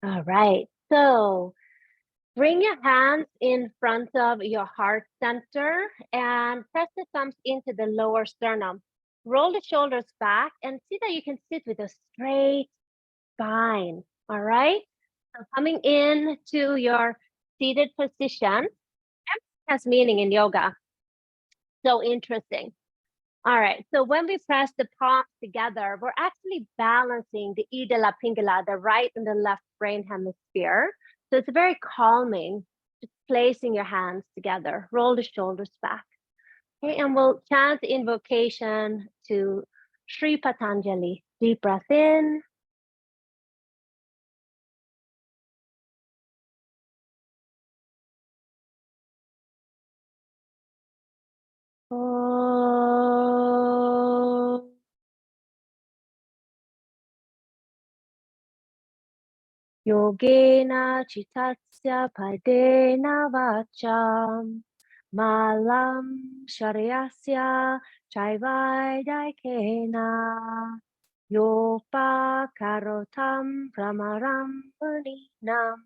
All right. So bring your hands in front of your heart center and press the thumbs into the lower sternum. Roll the shoulders back and see that you can sit with a straight spine. All right. So coming in to your seated position has meaning in yoga. So interesting. All right, so when we press the palms together, we're actually balancing the Ida Pingala, the right and the left brain hemisphere. So it's very calming, just placing your hands together, roll the shoulders back. Okay, and we'll chant the invocation to Sri Patanjali. Deep breath in. Om. Yogena chitasya padena vacham malam sharyasya chaivaidikena yopa karotam pramaram muninam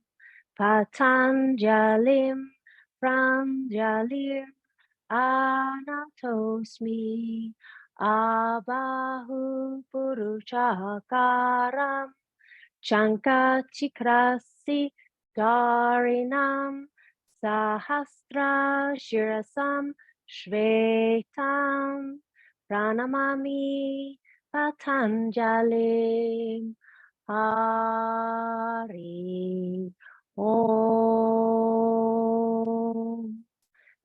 patanjalim pranjalir anatosmi abahu puruchakaram Chankachikrasi Darinam Sahasra Shirasam Shvetam Pranamami Patanjalim Hari Om.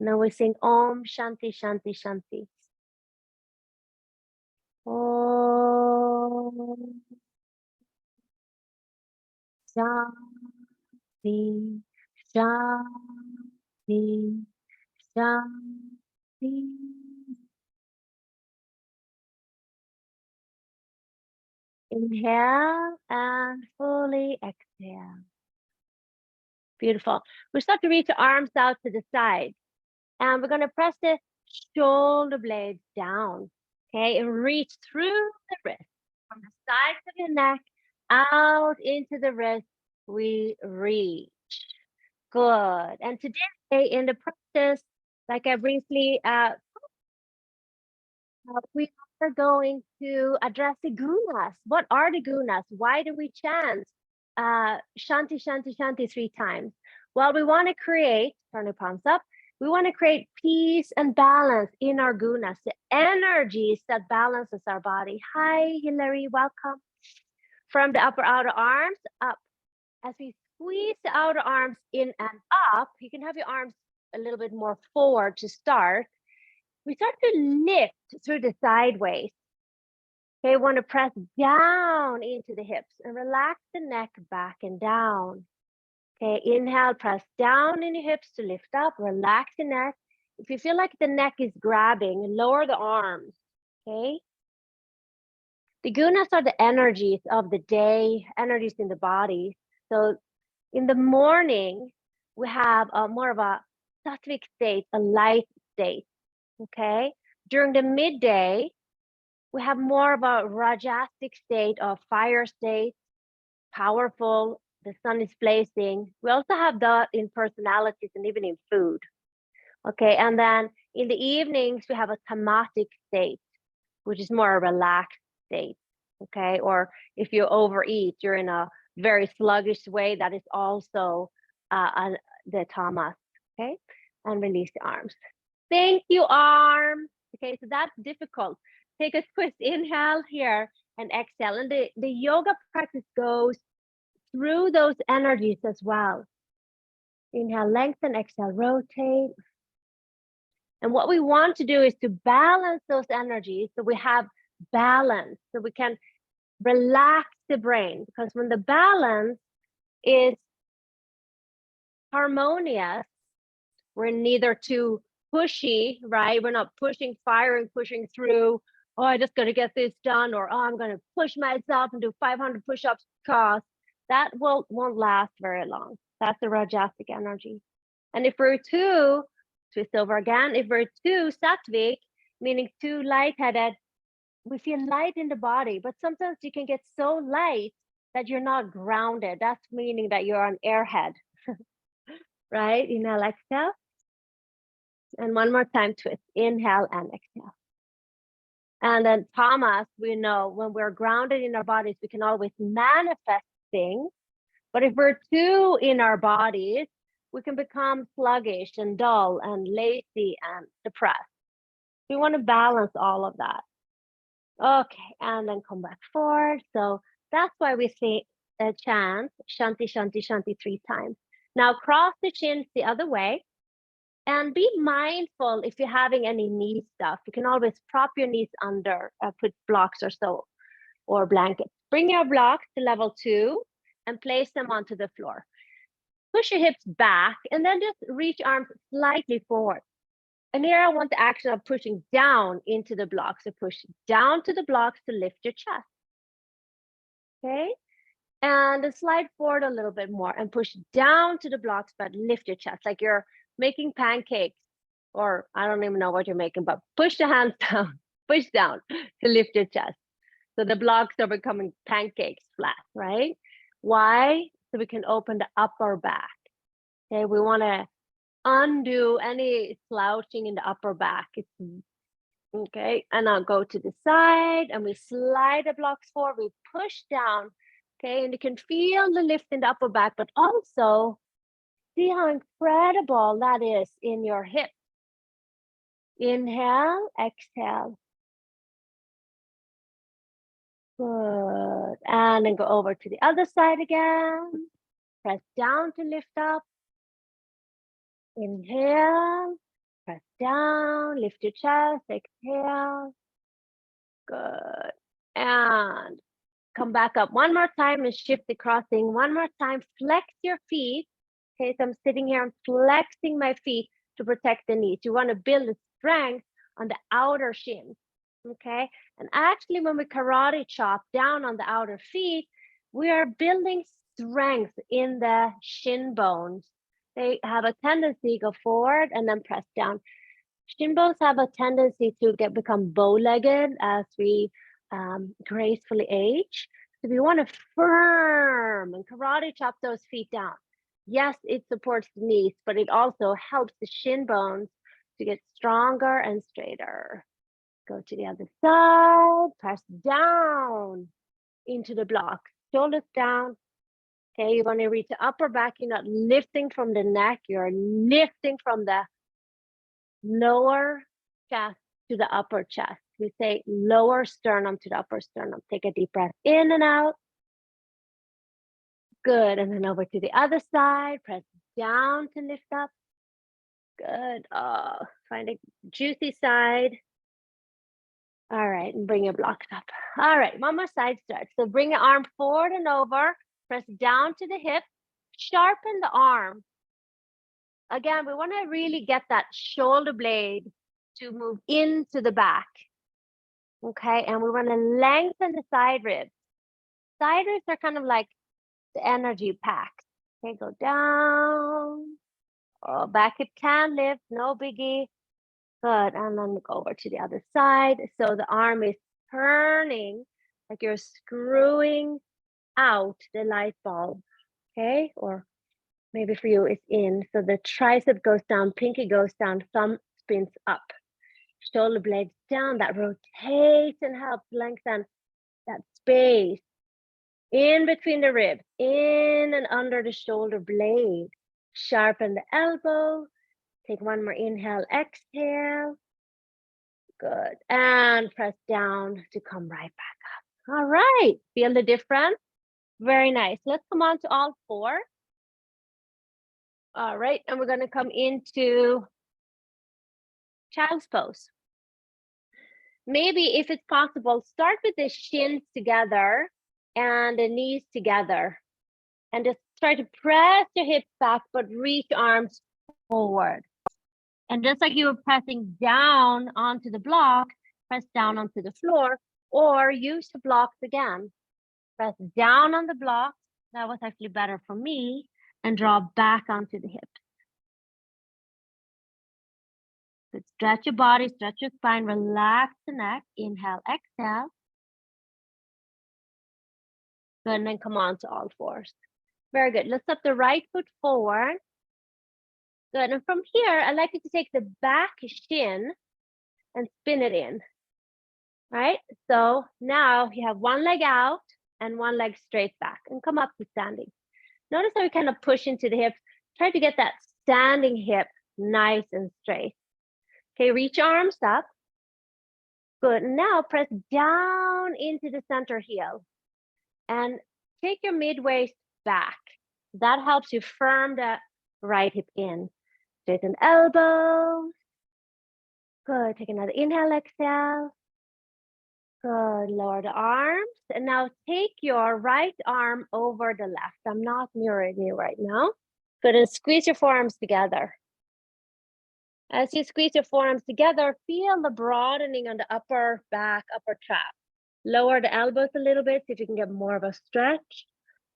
Now we sing Om Shanti Shanti Shanti. Om Shanti, Shanti, Shanti. Inhale and fully exhale. Beautiful. We start to reach the arms out to the side. And we're going to press the shoulder blades down. Okay, and reach through the wrist. From the sides of your neck out into the wrist, we reach. Good. And today in the practice, like I briefly, we are going to address the gunas. What are the gunas? Why do we chant Shanti, Shanti, Shanti 3 times? Well, we want to create, turn the palms up, we want to create peace and balance in our gunas, the energies that balances our body. Hi, Hilary, welcome. From the upper outer arms up. As we squeeze the outer arms in and up, you can have your arms a little bit more forward to start. We start to lift through the sideways. Okay, want to press down into the hips and relax the neck back and down. Okay, inhale, press down in your hips to lift up, relax the neck. If you feel like the neck is grabbing, lower the arms. Okay. The gunas are the energies of the day, energies in the body. So in the morning, we have more of a sattvic state, a light state. Okay. During the midday, we have more of a rajasic state of fire state, powerful, the sun is blazing. We also have that in personalities and even in food. Okay, and then in the evenings, we have a tamasic state, which is more a relaxed state. Okay, or if you overeat, you're in a very sluggish way, that is also the tamas. Okay, and release the arms. Thank you, arms. Okay, so that's difficult. Take a twist, inhale here and exhale. And the yoga practice goes through those energies as well. Inhale, lengthen, exhale, rotate. And what we want to do is to balance those energies so we have balance, so we can relax the brain. Because when the balance is harmonious, we're neither too pushy, right? We're not pushing, firing, pushing through. Oh, I just got to get this done, or oh, I'm going to push myself and do 500 push-ups because that won't last very long. That's the rajasic energy. And if we're too, twist over again, if we're too sattvic, meaning too lightheaded, we feel light in the body, but sometimes you can get so light that you're not grounded. That's meaning that you're on airhead, right? Inhale, exhale. And one more time, twist. Inhale and exhale. And then tamas, we know when we're grounded in our bodies, we can always manifest things. But if we're too in our bodies, we can become sluggish and dull and lazy and depressed. We want to balance all of that. Okay, and then come back forward. So that's why we say a chant, shanti, shanti, shanti 3 times. Now cross the shins the other way and be mindful if you're having any knee stuff. You can always prop your knees under, put blocks or so, or blankets. Bring your blocks to level 2 and place them onto the floor. Push your hips back and then just reach arms slightly forward. And here I want the action of pushing down into the blocks. So push down to the blocks to lift your chest. Okay. And then slide forward a little bit more and push down to the blocks, but lift your chest like you're making pancakes, or I don't even know what you're making, but push the hands down, push down to lift your chest. So the blocks are becoming pancakes flat, right? Why? So we can open the upper back. Okay, we want to undo any slouching in the upper back. It's okay, and I'll go to the side and we slide the blocks forward, we push down, okay, and you can feel the lift in the upper back, but also see how incredible that is in your hips. Inhale, exhale. Good. And then go over to the other side again. Press down to lift up. Inhale, press down, lift your chest, exhale. Good. And come back up one more time and shift the crossing. One more time, flex your feet. Okay, so I'm sitting here, I'm flexing my feet to protect the knees. You want to build the strength on the outer shins. Okay, and actually when we karate chop down on the outer feet, we are building strength in the shin bones. They have a tendency to go forward and then press down. Shin bones have a tendency to become bow-legged as we gracefully age. So we want to firm and karate chop those feet down. Yes, it supports the knees, but it also helps the shin bones to get stronger and straighter. Go to the other side, press down into the block, shoulders down. Okay, you want to reach the upper back. You're not lifting from the neck, you're lifting from the lower chest to the upper chest. We say lower sternum to the upper sternum. Take a deep breath in and out. Good, and then over to the other side, press down to lift up. Good, find a juicy side. All right, and bring your blocks up. All right, one more side stretch. So bring your arm forward and over, press down to the hip, sharpen the arm. Again, we want to really get that shoulder blade to move into the back. Okay, and we want to lengthen the side ribs. Side ribs are kind of like the energy pack. Okay, go down. Oh, back hip can lift, no biggie. Good, and then go over to the other side. So the arm is turning like you're screwing out the light bulb, okay? Or maybe for you it's in. So the tricep goes down, pinky goes down, thumb spins up. Shoulder blades down, that rotates and helps lengthen that space in between the ribs, in and under the shoulder blade. Sharpen the elbow. Take one more inhale, exhale. Good. And press down to come right back up. All right. Feel the difference? Very nice. Let's come on to all four. All right. And we're going to come into child's pose. Maybe if it's possible, start with the shins together and the knees together. And just try to press your hips back, but reach arms forward. And just like you were pressing down onto the block, press down onto the floor, or use the blocks again. Press down on the block. That was actually better for me. And draw back onto the hips. So stretch your body, stretch your spine, relax the neck. Inhale, exhale. Good, and then come on to all fours. Very good. Let's step the right foot forward. Good, and from here, I'd like you to take the back shin and spin it in. All right, so now you have one leg out and one leg straight back, and come up to standing. Notice how we kind of push into the hips. Try to get that standing hip nice and straight. Okay, reach your arms up. Good, now press down into the center heel and take your mid waist back. That helps you firm the right hip in. Straighten elbows. Good, take another inhale, exhale. Good, lower the arms. And now take your right arm over the left. I'm not mirroring you right now. Good, and squeeze your forearms together. As you squeeze your forearms together, feel the broadening on the upper back, upper trap. Lower the elbows a little bit, see if you can get more of a stretch.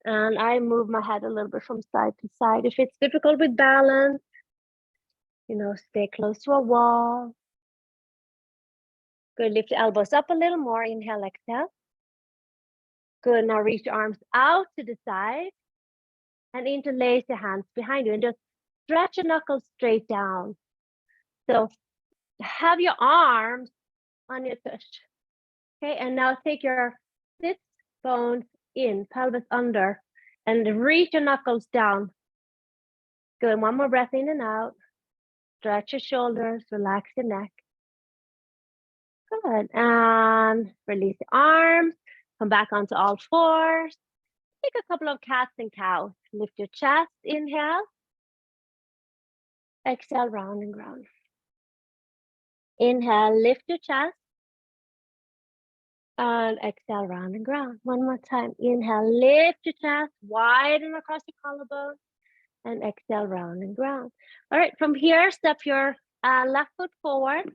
And I move my head a little bit from side to side. If it's difficult with balance, stay close to a wall. Good, lift the elbows up a little more. Inhale, exhale. Good, now reach your arms out to the side and interlace your hands behind you and just stretch your knuckles straight down. So have your arms on your tush. Okay, and now take your sit bones in, pelvis under, and reach your knuckles down. Good, one more breath in and out. Stretch your shoulders, relax your neck. Good, and release the arms. Come back onto all fours. Take a couple of cats and cows. Lift your chest, inhale. Exhale, round and round. Inhale, lift your chest. And exhale, round and round. One more time. Inhale, lift your chest, widen across your collarbone. And exhale, round and round. All right, from here, step your left foot forward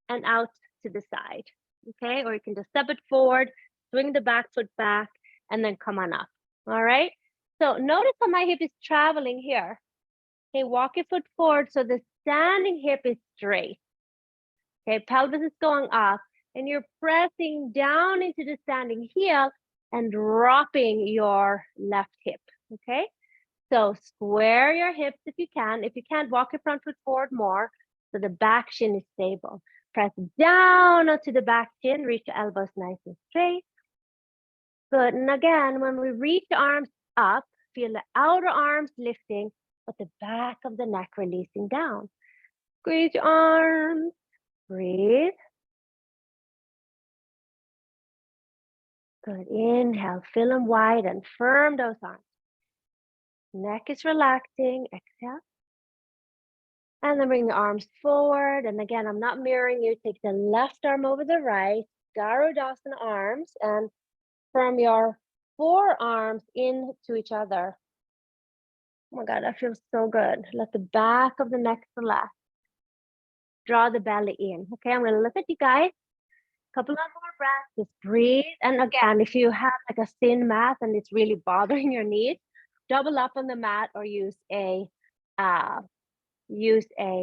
and out to the side. Okay, or you can just step it forward, swing the back foot back, and then come on up. All right, so notice how my hip is traveling here. Okay, walk your foot forward so the standing hip is straight. Okay, pelvis is going up, and you're pressing down into the standing heel and dropping your left hip. Okay, so square your hips if you can. If you can't, walk your front foot forward more so the back shin is stable. Press down onto the back shin, reach the elbows nice and straight. Good, and again, when we reach the arms up, feel the outer arms lifting, but the back of the neck releasing down. Squeeze your arms, breathe. Good, inhale, fill them wide and firm those arms. Neck is relaxing, exhale. And then bring the arms forward. And again, I'm not mirroring you. Take the left arm over the right, Garudasana arms, and from your forearms into each other. Oh my God, that feels so good. Let the back of the neck relax. Draw the belly in. Okay, I'm gonna look at you guys. Couple of more breaths, just breathe. And again, if you have like a thin mat and it's really bothering your knees, double up on the mat or use a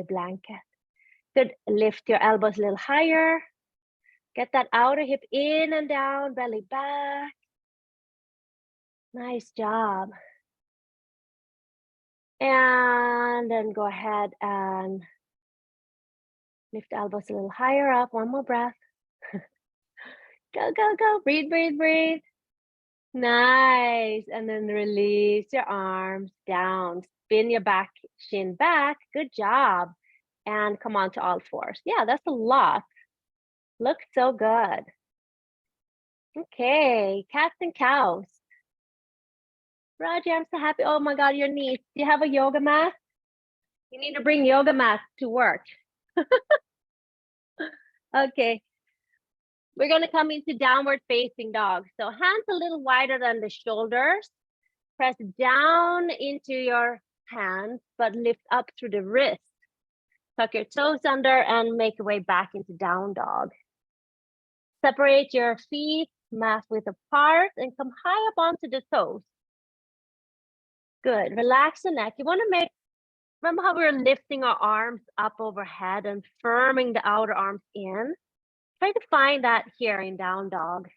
blanket. Good, lift your elbows a little higher. Get that outer hip in and down, belly back. Nice job. And then go ahead and lift the elbows a little higher up. One more breath. Go, go, go. Breathe, breathe, breathe. Nice. And then release your arms down. Spin your back shin back. Good job. And come on to all fours. Yeah, that's a lot. Looks so good. Okay, cats and cows. Roger, I'm so happy. Oh my God, your knees. Do you have a yoga mat? You need to bring yoga mats to work. Okay. We're going to come into downward facing dog. So hands a little wider than the shoulders. Press down into your hands, but lift up through the wrist. Tuck your toes under and make your way back into down dog. Separate your feet, mat width apart, and come high up onto the toes. Good. Relax the neck. You want to remember how we were lifting our arms up overhead and firming the outer arms in? Try to find that here in down dog.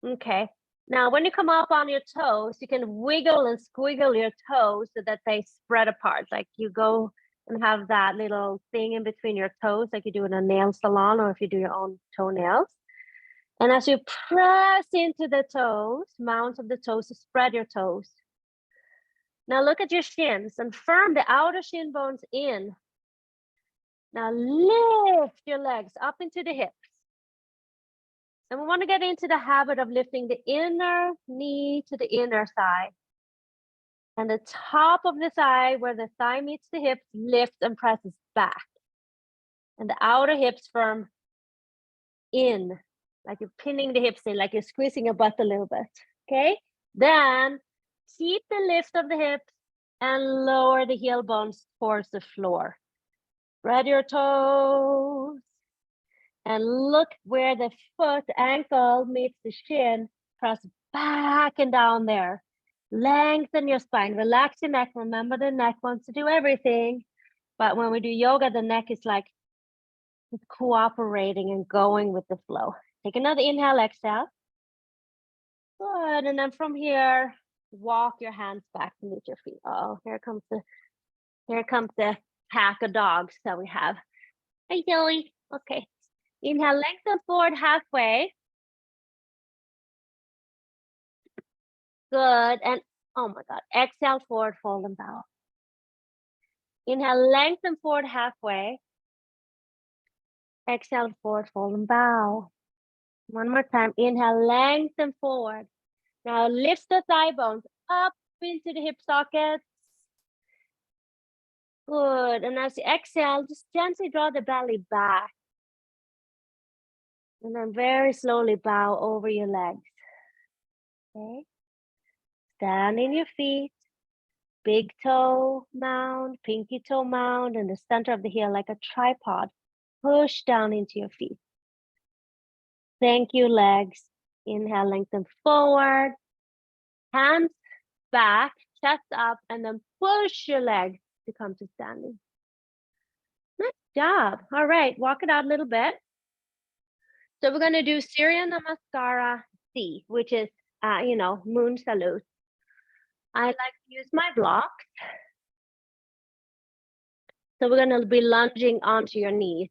Okay. Now, when you come up on your toes, you can wiggle and squiggle your toes so that they spread apart. Like you go and have that little thing in between your toes, like you do in a nail salon or if you do your own toenails. And as you press into the toes, mounds of the toes, spread your toes. Now look at your shins and firm the outer shin bones in. Now lift your legs up into the hips. And we want to get into the habit of lifting the inner knee to the inner thigh. And the top of the thigh, where the thigh meets the hip, lifts and presses back. And the outer hips firm in, like you're pinning the hips in, like you're squeezing your butt a little bit. Okay? Then keep the lift of the hips and lower the heel bones towards the floor. Spread your toes. And look where the foot ankle meets the shin. Press back and down there. Lengthen your spine. Relax your neck. Remember, the neck wants to do everything. But when we do yoga, the neck is like cooperating and going with the flow. Take another inhale, exhale. Good. And then from here, walk your hands back to meet your feet. Oh, here comes the pack of dogs that we have. Hey, Joey. Okay. Inhale, lengthen forward halfway. Good. And oh my God, exhale, forward fold and bow. Inhale, lengthen forward halfway. Exhale, forward fold and bow. One more time. Inhale, lengthen forward. Now lift the thigh bones up into the hip sockets. Good. And as you exhale, just gently draw the belly back. And then very slowly bow over your legs. Okay. Stand in your feet. Big toe mound, pinky toe mound, and the center of the heel like a tripod. Push down into your feet. Thank you, legs. Inhale, lengthen forward. Hands back, chest up, and then push your legs to come to standing. Nice job. All right, walk it out a little bit. So we're going to do Surya Namaskara C, which is, moon salute. I like to use my blocks. So we're going to be lunging onto your knees.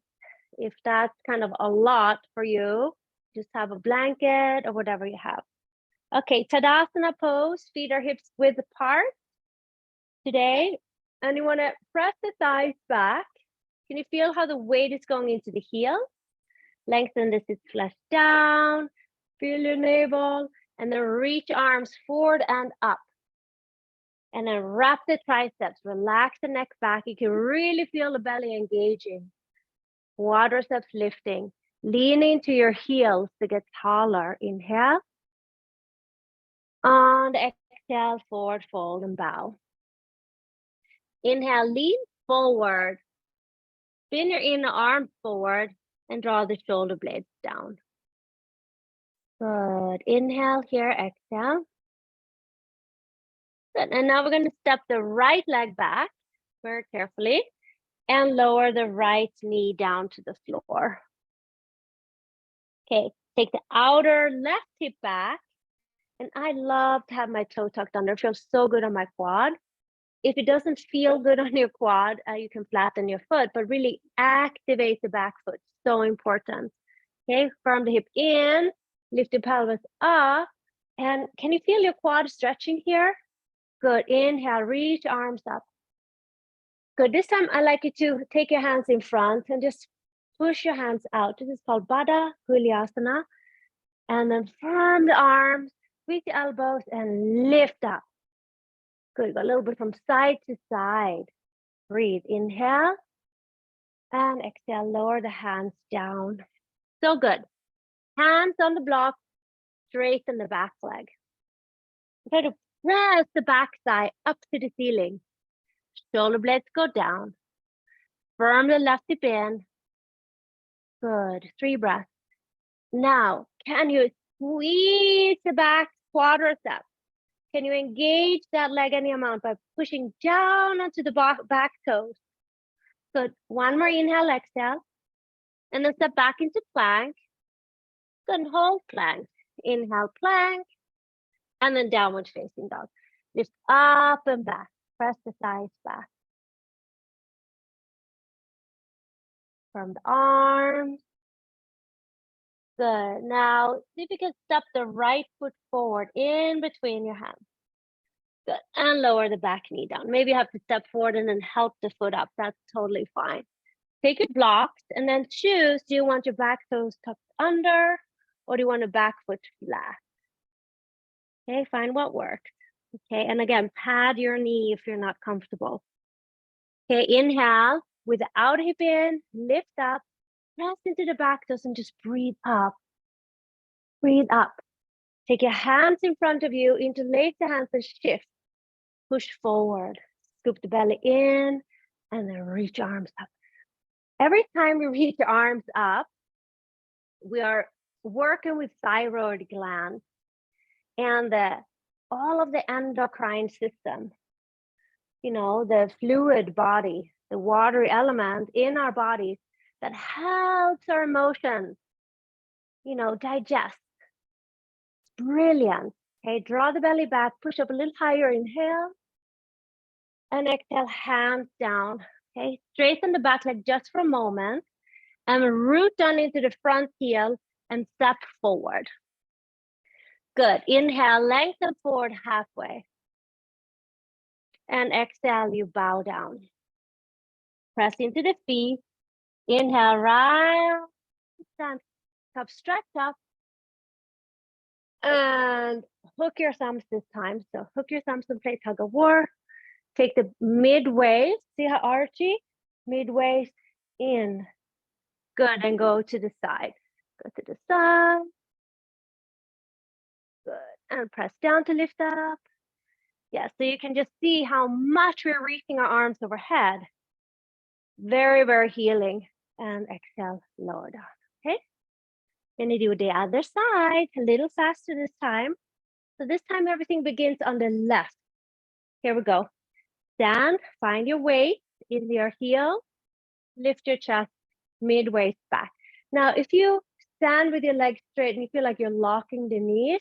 If that's kind of a lot for you, just have a blanket or whatever you have. Okay, Tadasana pose, feet are hips width apart today. And you want to press the thighs back. Can you feel how the weight is going into the heel? Lengthen the sit flesh down, feel your navel, and then reach arms forward and up. And then wrap the triceps, relax the neck back. You can really feel the belly engaging. Quadriceps lifting. Lean into your heels to get taller. Inhale. And exhale, forward fold and bow. Inhale, lean forward. Spin your inner arm forward and draw the shoulder blades down. Good. Inhale here, exhale. Good. And now we're going to step the right leg back very carefully and lower the right knee down to the floor. Okay, take the outer left hip back. And I love to have my toe tucked under. It feels so good on my quad. If it doesn't feel good on your quad, you can flatten your foot, but really activate the back foot. So important. Okay, firm the hip in, lift the pelvis up. And can you feel your quad stretching here? Good. Inhale, reach arms up. Good. This time I like you to take your hands in front and just push your hands out. This is called Baddha Kulyasana. And then firm the arms, squeeze the elbows and lift up. Good. Go a little bit from side to side. Breathe. Inhale and exhale. Lower the hands down. So good. Hands on the block, straighten the back leg. Try to press the back thigh up to the ceiling. Shoulder blades go down. Firm the left hip in. Good. 3 breaths. Now, can you squeeze the back quadriceps? Can you engage that leg any amount by pushing down onto the back toes? Good. One more inhale, exhale. And then step back into plank. Good. Hold plank. Inhale, plank, and then downward facing dog. Lift up and back. Press the thighs back. From the arms. Good. Now, see if you can step the right foot forward in between your hands. Good. And lower the back knee down. Maybe you have to step forward and then help the foot up. That's totally fine. Take your blocks and then choose, do you want your back toes tucked under or do you want a back foot flat? Okay, find what works. Okay, and again, pad your knee if you're not comfortable. Okay, inhale, without hip in, lift up, press into the back toes and just breathe up. Breathe up. Take your hands in front of you, interlace the hands and shift. Push forward, scoop the belly in, and then reach your arms up. Every time we reach your arms up, we are working with thyroid gland and all of the endocrine system, you know, the fluid body, the watery element in our bodies that helps our emotions, you know, digest. It's brilliant. Okay, draw the belly back, push up a little higher, inhale, and exhale, hands down. Okay, straighten the back leg just for a moment and root down into the front heel and step forward. Good. Inhale, lengthen forward halfway. And exhale, you bow down. Press into the feet. Inhale, right, stand up, stretch up. And hook your thumbs this time. So hook your thumbs and play tug of war. Take the midways, see how archy? Midways in. Good, and go to the side. Go to the side. Good, and press down to lift up. Yeah, so you can just see how much we're reaching our arms overhead. Very, very healing. And exhale, lower down, okay? Gonna do the other side, a little faster this time. So this time everything begins on the left. Here we go. Stand, find your weight in your heel, lift your chest midway back. Now, if you stand with your legs straight and you feel like you're locking the knees,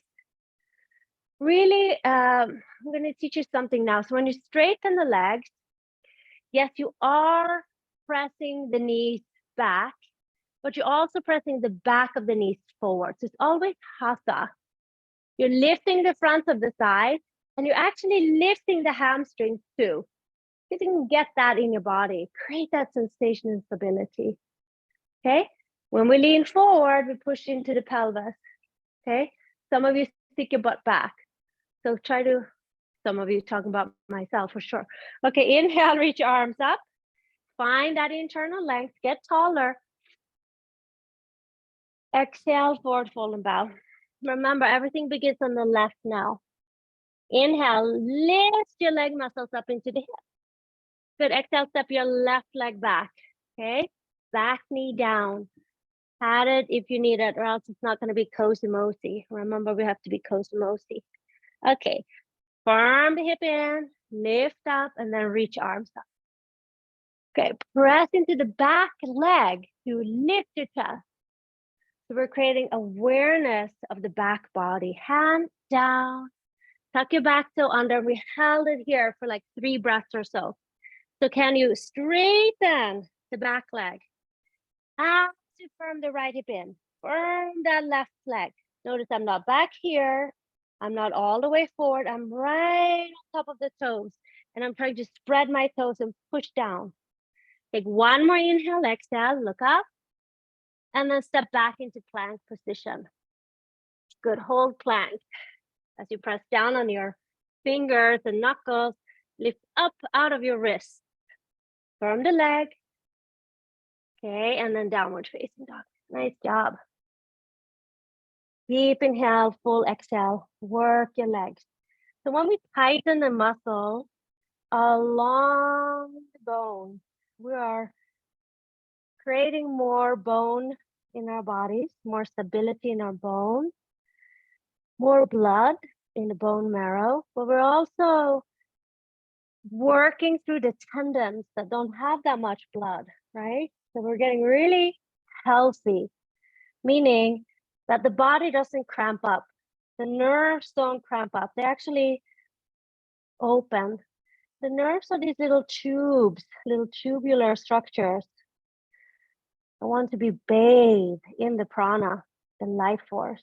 really, I'm going to teach you something now. So when you straighten the legs, yes, you are pressing the knees back, but you're also pressing the back of the knees forward. So it's always hatha. You're lifting the front of the thigh, and you're actually lifting the hamstrings too. You can get that in your body. Create that sensation and stability. Okay? When we lean forward, we push into the pelvis. Okay? Some of you stick your butt back. So try to, some of you talking about myself for sure. Okay, inhale, reach your arms up. Find that internal length, get taller. Exhale, forward fold and bow. Remember, everything begins on the left now. Inhale, lift your leg muscles up into the hip. Good, exhale, step your left leg back, okay? Back knee down. Pat it if you need it, or else it's not gonna be cozy-mosey. Remember, we have to be cozy-mosey. Okay, firm the hip in, lift up, and then reach arms up. Okay, press into the back leg to lift your chest. So we're creating awareness of the back body. Hands down, tuck your back toe under. We held it here for like 3 breaths or so. So can you straighten the back leg? As you firm the right hip in, firm that left leg. Notice I'm not back here. I'm not all the way forward. I'm right on top of the toes. And I'm trying to spread my toes and push down. Take one more inhale, exhale, look up. And then step back into plank position. Good, hold plank. As you press down on your fingers and knuckles, lift up out of your wrists. Firm the leg. Okay, and then downward facing dog. Nice job. Deep inhale, full exhale. Work your legs. So when we tighten the muscle along the bone, we are creating more bone in our bodies, more stability in our bone, more blood in the bone marrow, but we're also working through the tendons that don't have that much blood, right? So we're getting really healthy, meaning that the body doesn't cramp up The nerves don't cramp up. They actually open. The nerves are these little tubes, little tubular structures. I want to be bathed in the prana, the life force.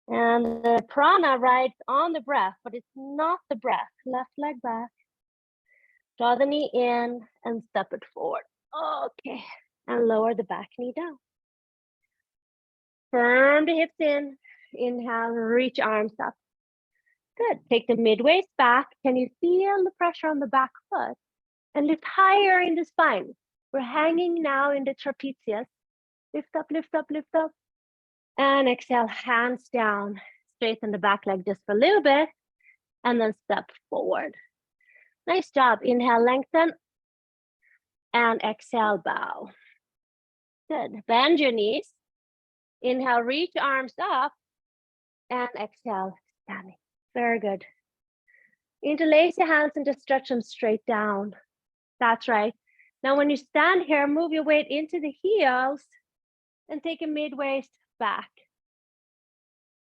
And the prana rides on the breath, but it's not the breath. Left leg back. Draw the knee in and step it forward. Okay. And lower the back knee down. Firm the hips in. Inhale, reach arms up. Good. Take the mid waist back. Can you feel the pressure on the back foot? And lift higher in the spine. We're hanging now in the trapezius. Lift up, lift up, lift up. And exhale, hands down. Straighten the back leg just for a little bit. And then step forward. Nice job. Inhale, lengthen. And exhale, bow. Good. Bend your knees. Inhale, reach arms up. And exhale, standing. Very good. Interlace your hands and just stretch them straight down. That's right. Now, when you stand here, move your weight into the heels and take a mid-waist back.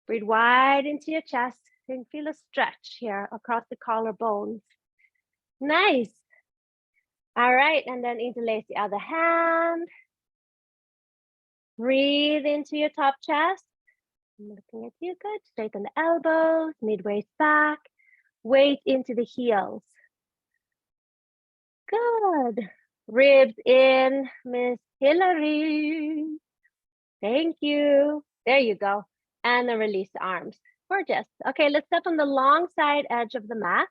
Breathe wide into your chest and feel a stretch here across the collarbones. Nice. All right, and then interlace the other hand. Breathe into your top chest. I'm looking at you, good. Straighten the elbows, mid-waist back. Weight into the heels. Good. Ribs in, Miss Hillary. Thank you. There you go. And then release the arms. Gorgeous. Okay, let's step on the long side edge of the mat.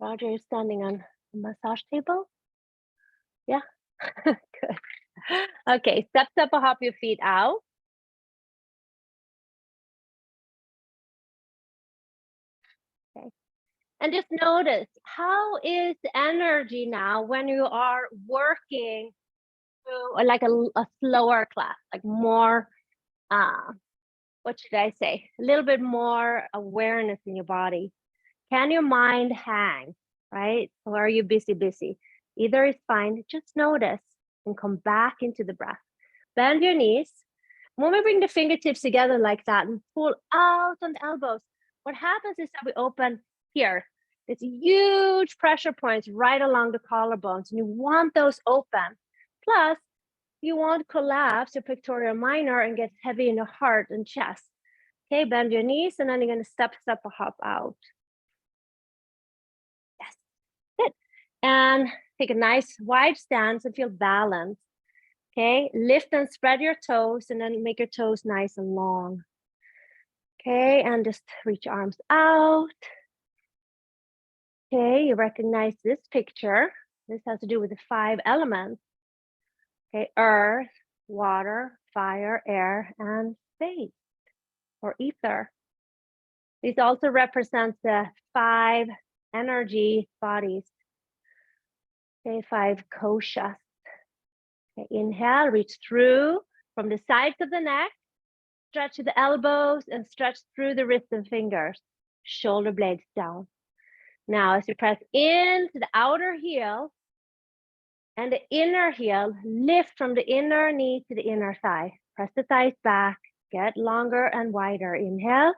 Roger is standing on the massage table. Yeah, good. Okay, step, hop your feet out. Okay. And just notice, how is the energy now when you are working through like a slower class, like more, what should I say? A little bit more awareness in your body. Can your mind hang, right? Or are you busy? Either is fine, just notice and come back into the breath. Bend your knees. When we bring the fingertips together like that and pull out on the elbows, what happens is that we open here. There's huge pressure points right along the collarbones, and you want those open. Plus, you won't collapse your pectoral minor and get heavy in the heart and chest. Okay, bend your knees, and then you're gonna step, hop out. Yes, good. And take a nice wide stance and feel balanced. Okay, lift and spread your toes, and then make your toes nice and long. Okay, and just reach arms out. Okay, you recognize this picture. This has to do with the 5 elements. Okay, earth, water, fire, air, and space, or ether. These also represent the 5 energy bodies. Okay, 5 koshas. Okay, inhale, reach through from the sides of the neck, stretch to the elbows and stretch through the wrists and fingers, shoulder blades down. Now, as you press into the outer heel and the inner heel, lift from the inner knee to the inner thigh. Press the thighs back, get longer and wider. Inhale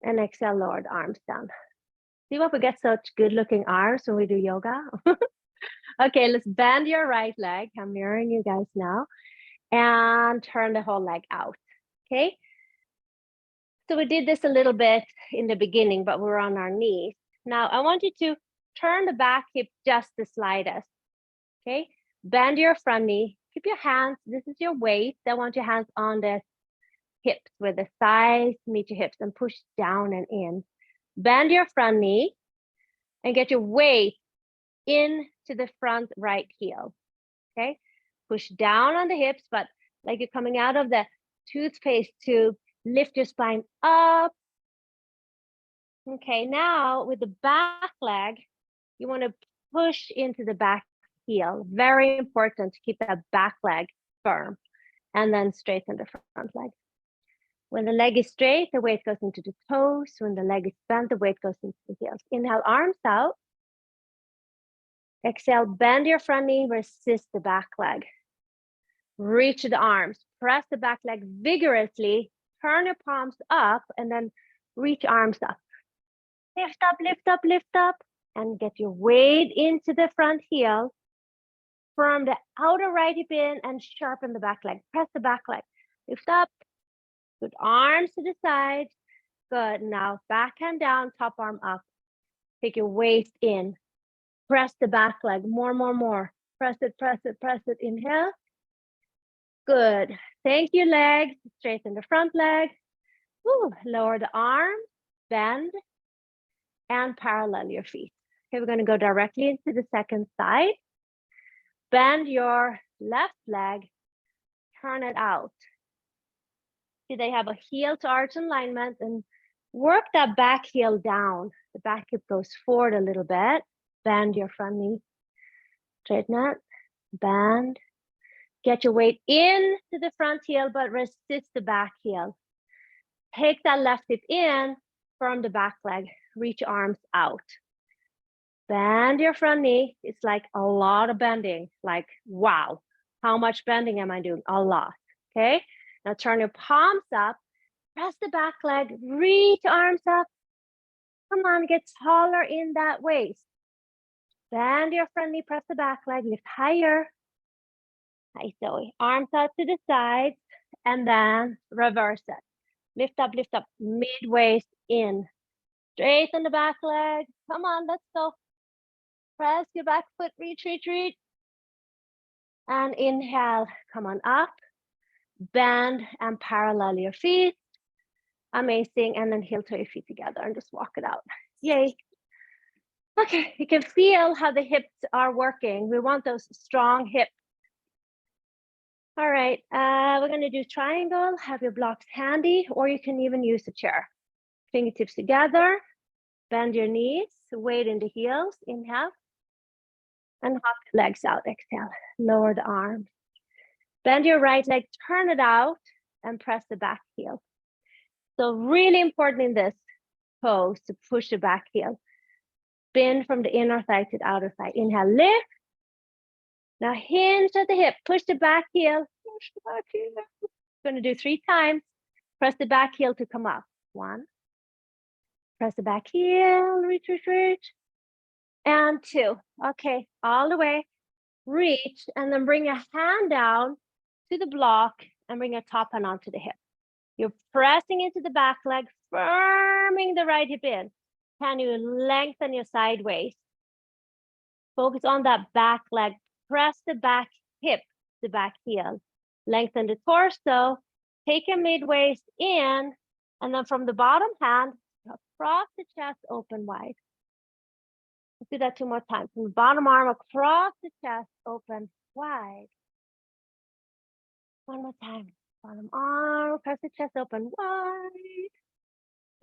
and exhale, lower the arms down. See what we get such good looking arms when we do yoga? Okay, let's bend your right leg. I'm mirroring you guys now. And turn the whole leg out, okay? So we did this a little bit in the beginning, but we're on our knees. Now I want you to turn the back hip just the slightest, okay? Bend your front knee, keep your hands, this is your waist. I want your hands on the hips where the thighs meet your hips and push down and in. Bend your front knee and get your weight into the front right heel, okay? Push down on the hips, but like you're coming out of the toothpaste tube, lift your spine up. Okay, now with the back leg, you want to push into the back heel. Very important to keep that back leg firm, and then straighten the front leg. When the leg is straight, the weight goes into the toes. When the leg is bent, the weight goes into the heels. Inhale, arms out. Exhale, bend your front knee, resist the back leg. Reach the arms, Press the back leg vigorously. Turn your palms up and then reach arms up. Lift up, lift up, lift up. And get your weight into the front heel. From the outer right hip in and sharpen the back leg. Press the back leg. Lift up. Good. Arms to the side. Good. Now backhand down, top arm up. Take your waist in. Press the back leg. More, more, more. Press it, press it, press it. Inhale. Good. Thank you, legs. Straighten the front leg. Woo. Lower the arms. Bend. And parallel your feet. Okay, we're going to go directly into the second side. Bend your left leg. Turn it out. See, they have a heel to arch alignment and work that back heel down. The back hip goes forward a little bit. Bend your front knee. Straighten it. Bend. Get your weight into the front heel, but resist the back heel. Take that left hip in from the back leg. Reach arms out. Bend your front knee. It's like a lot of bending. Like, wow, how much bending am I doing? A lot. Okay. Now turn your palms up. Press the back leg. Reach arms up. Come on, get taller in that waist. Bend your front knee. Press the back leg. Lift higher. Hi, Zoe. Arms out to the sides. And then reverse it. Lift up, mid waist in. Straighten the back leg. Come on, let's go. Press your back foot, reach, reach, reach. And inhale, come on up. Bend and parallel your feet. Amazing. And then heel toe your feet together and just walk it out. Yay. Okay, you can feel how the hips are working. We want those strong hips. All right, we're going to do triangle. Have your blocks handy, or you can even use a chair. Fingertips together. Bend your knees. Weight in the heels. Inhale. And hop legs out. Exhale. Lower the arms. Bend your right leg. Turn it out and press the back heel. So really important in this pose to push the back heel. Bend from the inner thigh to the outer thigh. Inhale. Lift. Now hinge at the hip. Push the back heel. Push the back heel. Going to do 3 times. Press the back heel to come up. 1. Press the back heel. Reach, reach, reach. And 2. Okay, all the way. Reach and then bring a hand down to the block and bring a top hand onto the hip. You're pressing into the back leg, firming the right hip in. Can you lengthen your side waist? Focus on that back leg. Press the back hip, the back heel. Lengthen the torso. Take your mid waist in. And then from the bottom hand, across the chest, open wide. Let's do that 2 more times. From the bottom arm across the chest, open wide. 1 more time. Bottom arm across the chest, open wide.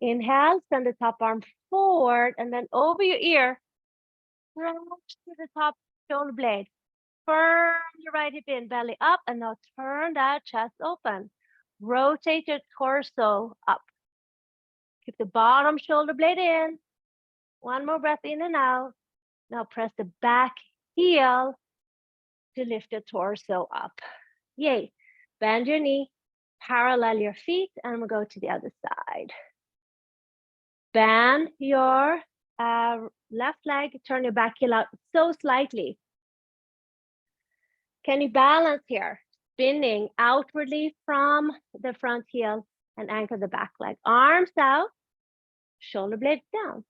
Inhale, send the top arm forward and then over your ear. Stretch to the top shoulder blade. Firm your right hip in, belly up, and now turn that chest open. Rotate your torso up. Keep the bottom shoulder blade in. 1 more breath in and out. Now press the back heel to lift the torso up. Yay. Bend your knee, parallel your feet, and we'll go to the other side. Bend your left leg, turn your back heel out so slightly. Can you balance here? Spinning outwardly from the front heel and anchor the back leg. Arms out, shoulder blades down.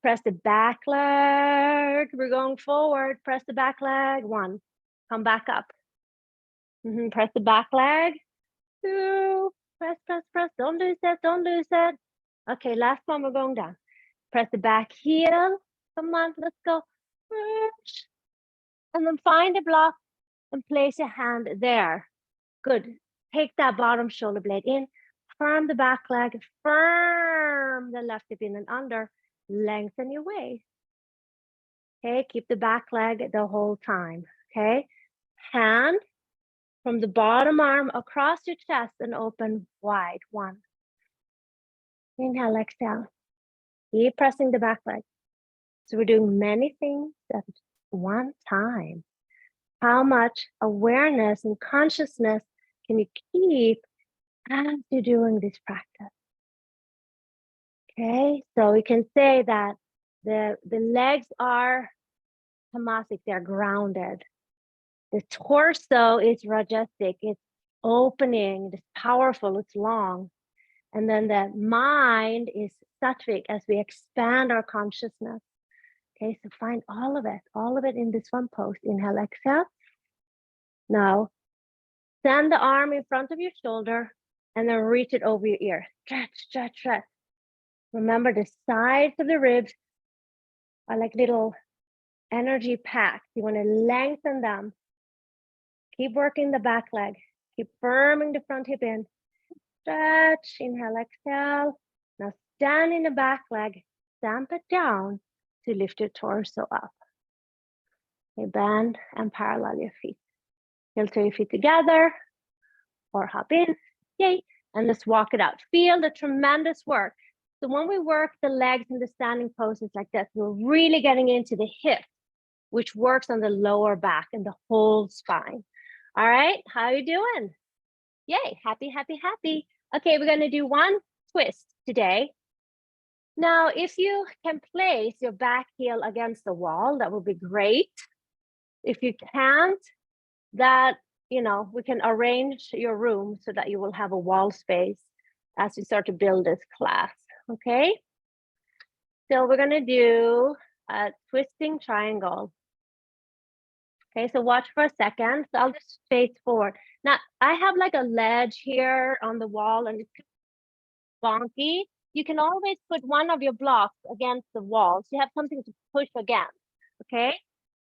Press the back leg. We're going forward. Press the back leg. 1. Come back up. Press the back leg. 2. Press, press, press. Don't lose it. Don't lose it. Okay, last one. We're going down. Press the back heel. Come on, let's go. And then find a block and place your hand there. Good. Take that bottom shoulder blade in. Firm the back leg. Firm the left hip in and under. Lengthen your waist. Okay, keep the back leg the whole time. Okay, hand from the bottom arm across your chest and open wide. 1. Inhale, exhale. Keep pressing the back leg. So we're doing many things at one time. How much awareness and consciousness can you keep as you're doing this practice? Okay, so we can say that the legs are tamasic, they're grounded. The torso is rajasic, it's opening, it's powerful, it's long. And then the mind is sattvic as we expand our consciousness. Okay, so find all of it in this one pose. Inhale, exhale. Now, send the arm in front of your shoulder and then reach it over your ear. Stretch, stretch, stretch. Remember the sides of the ribs are like little energy packs. You want to lengthen them. Keep working the back leg. Keep firming the front hip in. Stretch, inhale, exhale. Now stand in the back leg, stamp it down to lift your torso up. Okay, bend and parallel your feet. Heel to your feet together or hop in, yay, and just walk it out. Feel the tremendous work. So when we work the legs in the standing poses like this, we're really getting into the hip, which works on the lower back and the whole spine. All right, how you doing? Yay, happy, happy, happy. Okay, we're gonna do one twist today. Now, if you can place your back heel against the wall, that would be great. If you can't, that, you know, we can arrange your room so that you will have a wall space as you start to build this class, okay? So we're gonna do a twisting triangle. Okay, so watch for a second. So I'll just face forward. Now, I have like a ledge here on the wall and it's bonky. You can always put one of your blocks against the wall. So you have something to push against, okay?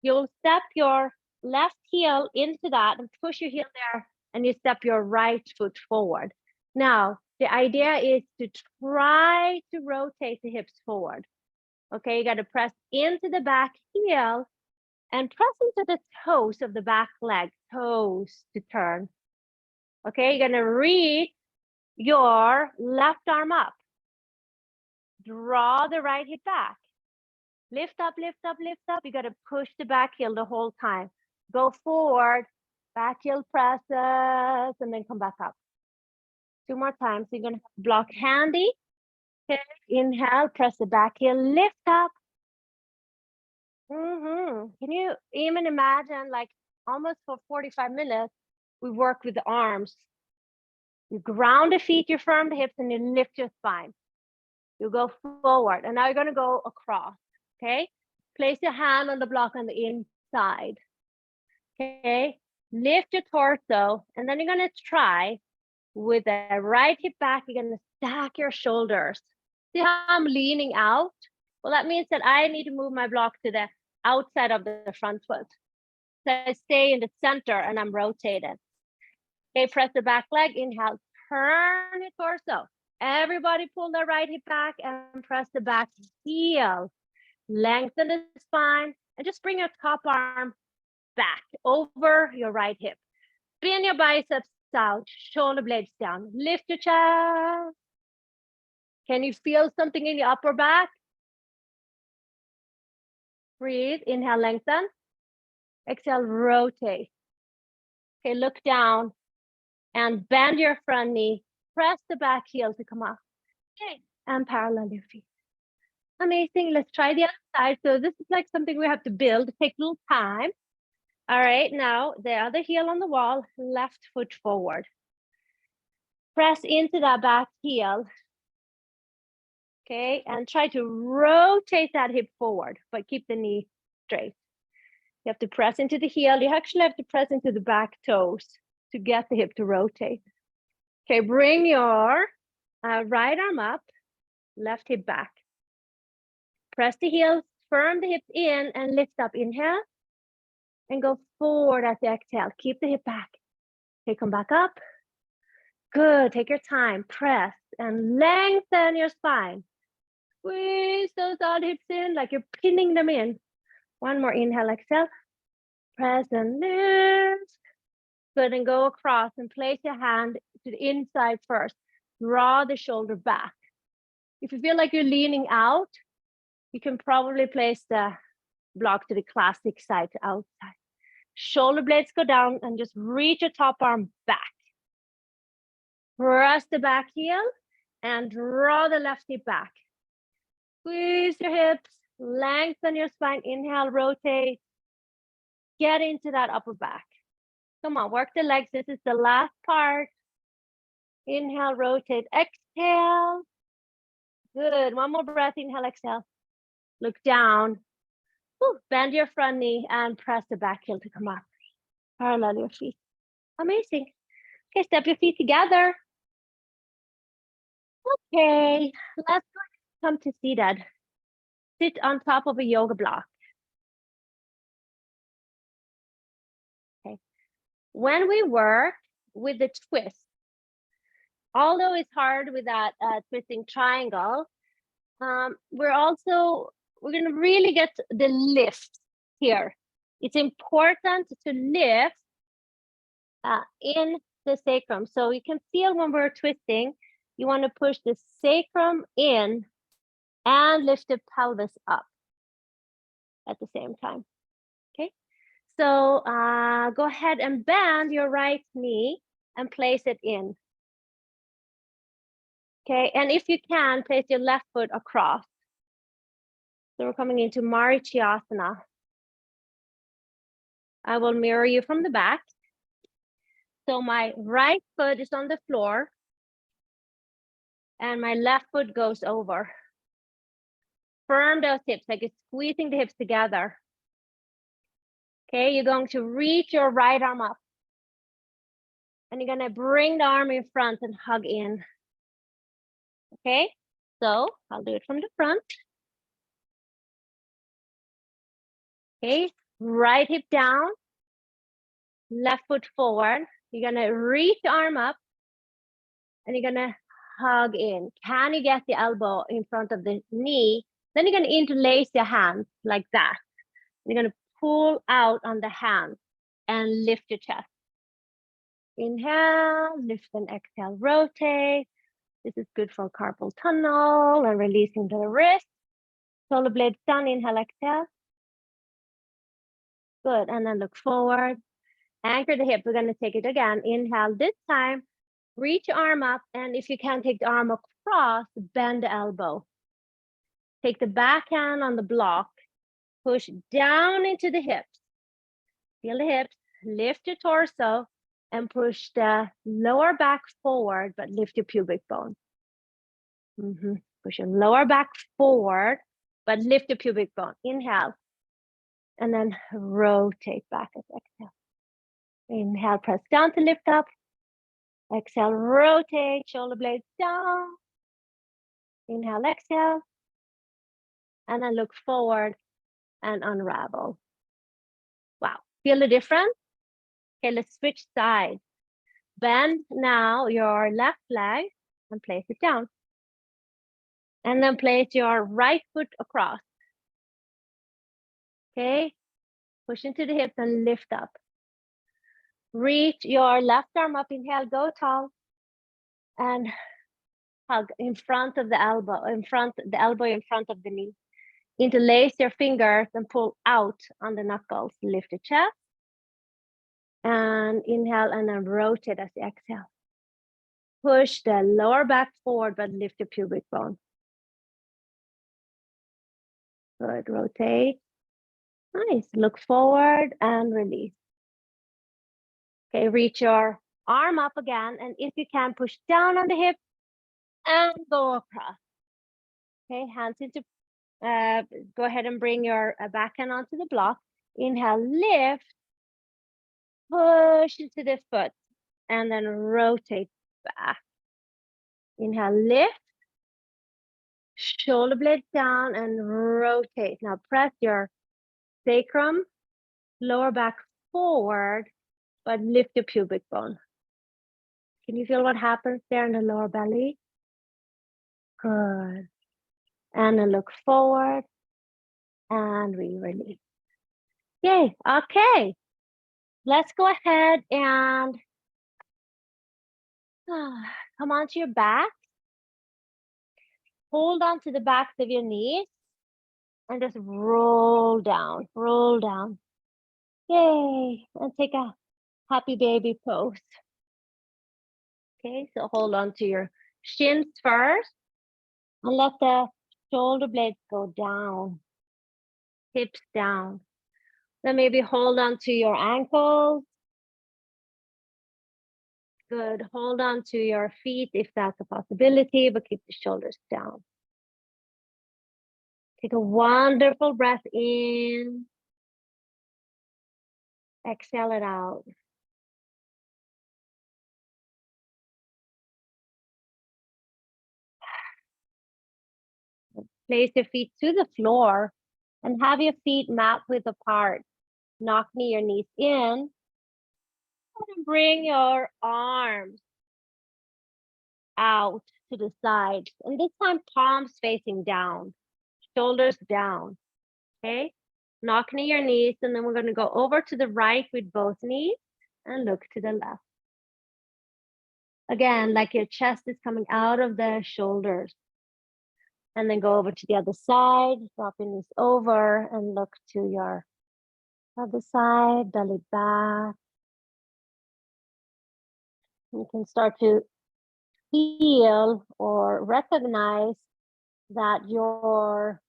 You'll step your left heel into that and push your heel there and you step your right foot forward. Now, the idea is to try to rotate the hips forward. Okay, you got to press into the back heel and press into the toes of the back leg, toes to turn. Okay, you're gonna reach your left arm up. Draw the right hip back. Lift up, lift up, lift up. You gotta push the back heel the whole time. Go forward, back heel presses, and then come back up. 2 more times. So you're gonna block handy. Okay, inhale, press the back heel, lift up. Can you even imagine, like almost for 45 minutes, we work with the arms. You ground the feet, you firm the hips, and you lift your spine. You go forward, and now you're gonna go across, okay? Place your hand on the block on the inside, okay? Lift your torso, and then you're gonna try with the right hip back, you're gonna stack your shoulders. See how I'm leaning out? Well, that means that I need to move my block to the outside of the front foot. So I stay in the center and I'm rotated. Okay, press the back leg, inhale, turn your torso. Everybody pull the right hip back and press the back heel. Lengthen the spine and just bring your top arm back over your right hip. Spin your biceps out, shoulder blades down. Lift your chest. Can you feel something in your upper back? Breathe, inhale, lengthen. Exhale, rotate. Okay, look down and bend your front knee. Press the back heel to come up. Okay, and parallel your feet. Amazing. Let's try the other side. So this is like something we have to build. It takes a little time. All right, now the other heel on the wall, left foot forward. Press into that back heel. Okay, and try to rotate that hip forward, but keep the knee straight. You have to press into the heel. You actually have to press into the back toes to get the hip to rotate. Okay, bring your right arm up, left hip back. Press the heels, firm the hips in and lift up. Inhale and go forward as you exhale. Keep the hip back. Okay, come back up. Good, take your time. Press and lengthen your spine. Squeeze those odd hips in like you're pinning them in. One more, inhale, exhale. Press and lift. Good, and go across and place your hand to the inside first. Draw the shoulder back. If you feel like you're leaning out, you can probably place the block to the classic side to outside. Shoulder blades go down and just reach your top arm back. Press the back heel and draw the left hip back. Squeeze your hips, lengthen your spine. Inhale, rotate. Get into that upper back. Come on, work the legs. This is the last part. Inhale, rotate, exhale. Good. One more breath. Inhale, exhale. Look down. Woo. Bend your front knee and press the back heel to come up. Parallel your feet. Amazing. Okay, step your feet together. Okay, let's come to seated. Sit on top of a yoga block. Okay. When we work with the twist, although it's hard with that twisting triangle, we're going to really get the lift here. It's important to lift in the sacrum. So you can feel when we're twisting, you want to push the sacrum in and lift the pelvis up at the same time. Okay, so go ahead and bend your right knee and place it in. Okay, and if you can, place your left foot across. So we're coming into Marichyasana. I will mirror you from the back. So my right foot is on the floor and my left foot goes over. Firm those hips, like it's squeezing the hips together. Okay, you're going to reach your right arm up. And you're gonna bring the arm in front and hug in. Okay, so I'll do it from the front. Okay, right hip down, left foot forward. You're gonna reach the arm up and you're gonna hug in. Can you get the elbow in front of the knee? Then you're gonna interlace your hands like that. You're gonna pull out on the hands and lift your chest. Inhale, lift and exhale, rotate. This is good for carpal tunnel and releasing the wrist. Shoulder blades down, inhale, exhale. Good, and then look forward. Anchor the hip, we're gonna take it again. Inhale, this time, reach your arm up, and if you can take the arm across, bend the elbow. Take the back hand on the block, push down into the hips. Feel the hips, lift your torso, and push the lower back forward, but lift your pubic bone. Push your lower back forward, but lift your pubic bone. Inhale, and then rotate back as exhale. Inhale, press down to lift up. Exhale, rotate, shoulder blades down. Inhale, exhale. And then look forward and unravel. Wow, feel the difference? Okay, let's switch sides. Bend now your left leg and place it down. And then place your right foot across. Okay, push into the hips and lift up. Reach your left arm up, inhale, go tall. And hug in front of the elbow, the elbow in front of the knee. Interlace your fingers and pull out on the knuckles. Lift the chest. And inhale and then rotate as you exhale. Push the lower back forward, but lift the pubic bone. Good, rotate. Nice, look forward and release. Okay, reach your arm up again. And if you can, push down on the hip and go across. Okay, hands into, go ahead and bring your backhand onto the block. Inhale, lift, push into the foot, and then rotate back. Inhale, lift, shoulder blades down and rotate. Now press your sacrum, lower back forward, but lift your pubic bone. Can you feel what happens there in the lower belly? Good. And then look forward and we release. Yay, okay. Let's go ahead and come onto your back. Hold on to the backs of your knees and just roll down, roll down. Yay, and take a happy baby pose. Okay, so hold on to your shins first and let the shoulder blades go down, hips down. Then maybe hold on to your ankles. Good. Hold on to your feet if that's a possibility, but keep the shoulders down. Take a wonderful breath in. Exhale it out. Place your feet to the floor and have your feet mat width apart. Knock your knees in and bring your arms out to the sides. And this time, palms facing down, shoulders down. Okay, knock your knees, and then we're going to go over to the right with both knees and look to the left. Again, like your chest is coming out of the shoulders. And then go over to the other side, drop your knees over and look to your other side, belly back. You can start to feel or recognize that your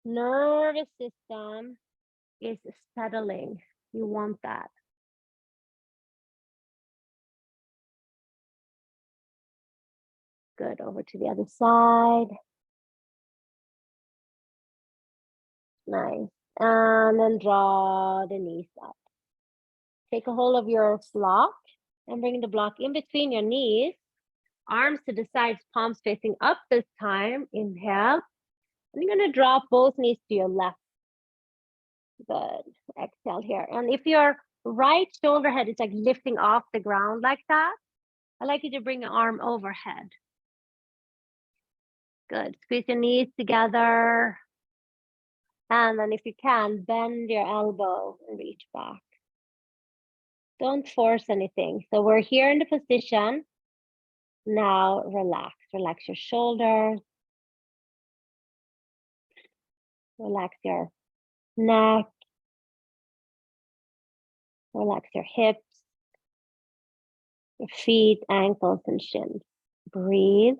nervous system is settling. You want that. Good. Over to the other side. Nice. And then draw the knees up. Take a hold of your block and bring the block in between your knees. Arms to the sides, palms facing up this time. Inhale. And you're going to drop both knees to your left. Good. Exhale here. And if your right shoulder head is like lifting off the ground like that, I'd like you to bring your arm overhead. Good. Squeeze your knees together. And then if you can, bend your elbow and reach back. Don't force anything. So we're here in the position. Now relax. Relax your shoulders. Relax your neck. Relax your hips, your feet, ankles, and shins. Breathe.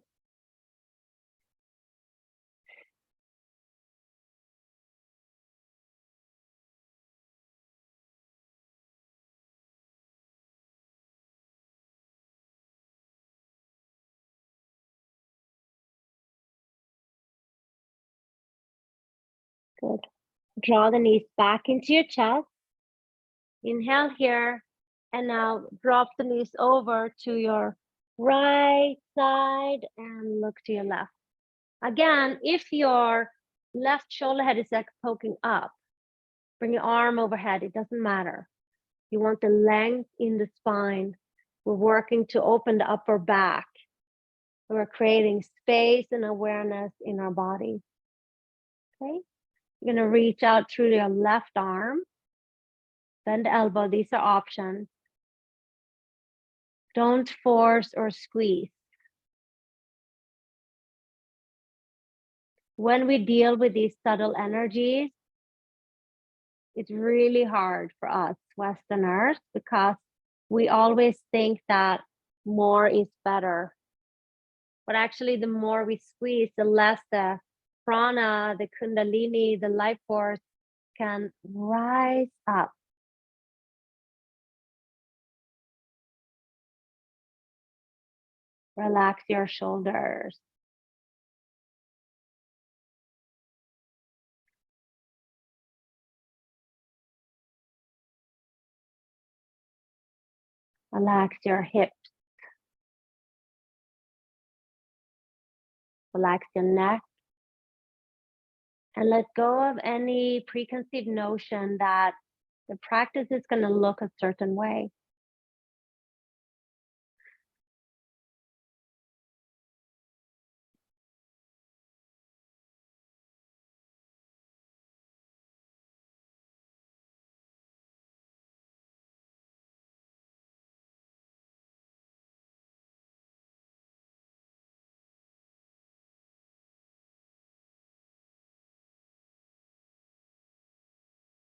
Good. Draw the knees back into your chest. Inhale here. And now drop the knees over to your right side and look to your left. Again, if your left shoulder head is like poking up, bring your arm overhead. It doesn't matter. You want the length in the spine. We're working to open the upper back. We're creating space and awareness in our body. Okay? You're going to reach out through your left arm. Bend the elbow. These are options. Don't force or squeeze. When we deal with these subtle energies, it's really hard for us Westerners because we always think that more is better. But actually, the more we squeeze, the less the prana, the kundalini, the life force can rise up. Relax your shoulders. Relax your hips. Relax your neck. And let go of any preconceived notion that the practice is going to look a certain way.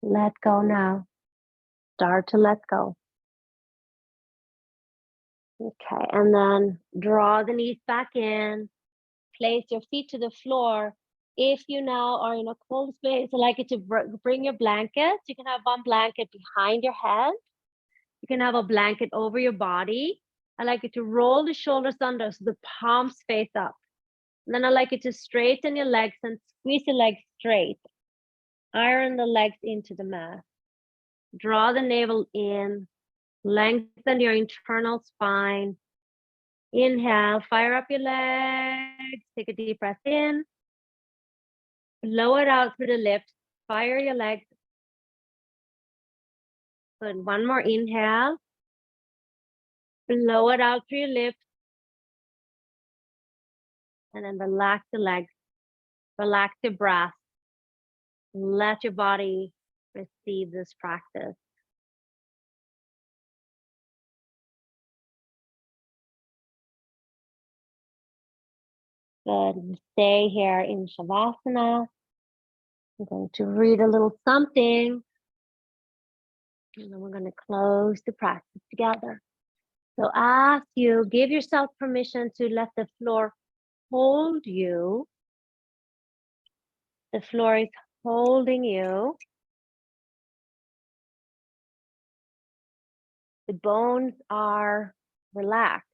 Let go now. Start to let go. Okay, and then draw the knees back in, place your feet to the floor. If you now are in a cold space, I like you to bring your blankets. You can have one blanket behind your head. You can have a blanket over your body. I like you to roll the shoulders under so the palms face up. And then I like you to straighten your legs and squeeze your legs straight. Iron the legs into the mat. Draw the navel in. Lengthen your internal spine. Inhale, fire up your legs. Take a deep breath in. Blow it out through the lips. Fire your legs. Good. One more inhale. Blow it out through your lips. And then relax the legs. Relax your breath. Let your body receive this practice. Good. Stay here in Shavasana. I'm going to read a little something. And then we're going to close the practice together. So as you give yourself permission to let the floor hold you, the floor is holding you. The bones are relaxed.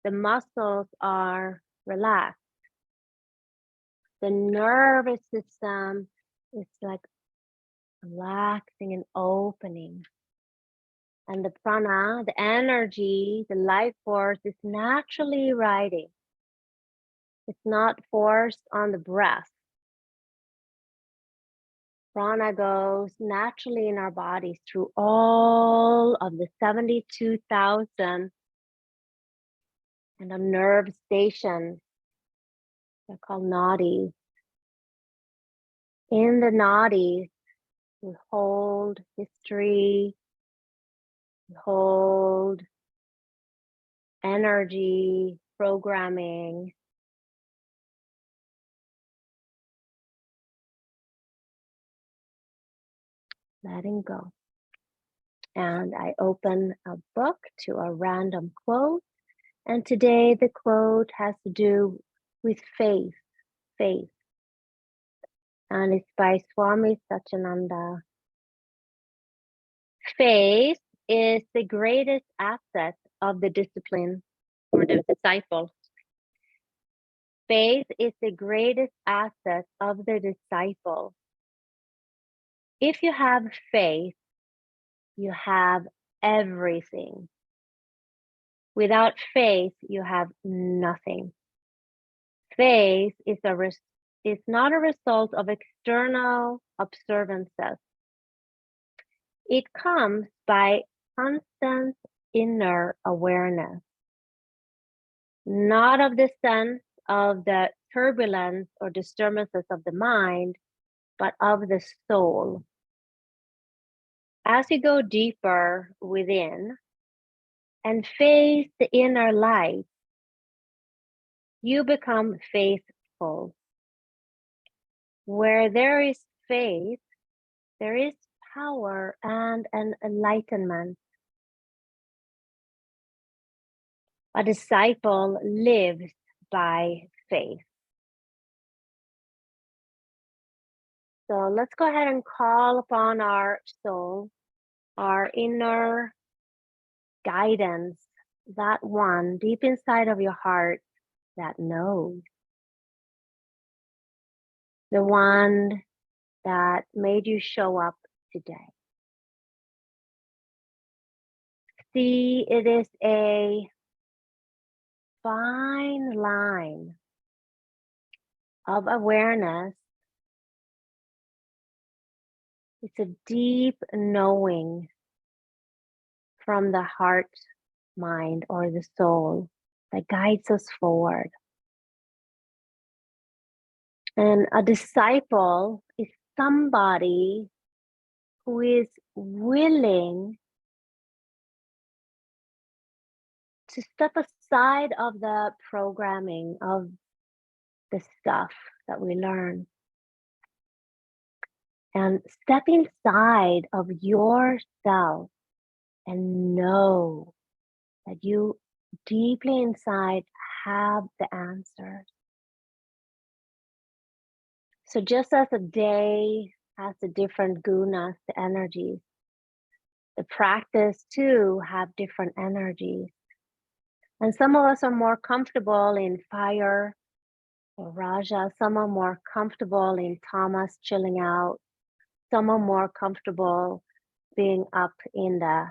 The muscles are relaxed. The nervous system is like relaxing and opening. And the prana, the energy, the life force is naturally riding. It's not forced on the breath. Prana goes naturally in our bodies through all of the 72,000 and a nerve station. They're called nadis. In the nadis, we hold history, we hold energy, programming. Letting go. And I open a book to a random quote. And today the quote has to do with faith. Faith. And it's by Swami Satyananda. Faith is the greatest asset of the discipline or the disciple. Faith is the greatest asset of the disciple. If you have faith, you have everything. Without faith, you have nothing. Faith is not a result of external observances. It comes by constant inner awareness, not of the sense of the turbulence or disturbances of the mind, but of the soul. As you go deeper within and face the inner light, you become faithful. Where there is faith, there is power and an enlightenment. A disciple lives by faith. So let's go ahead and call upon our soul, our inner guidance, that one deep inside of your heart that knows. The one that made you show up today. See, it is a fine line of awareness. It's a deep knowing from the heart, mind, or the soul that guides us forward. And a disciple is somebody who is willing to step aside of the programming of the stuff that we learn and step inside of yourself and know that you deeply inside have the answers. So just as a day has the different gunas, the energies, the practice too have different energies. And some of us are more comfortable in fire or raja. Some are more comfortable in tamas, chilling out. Some are more comfortable being up in the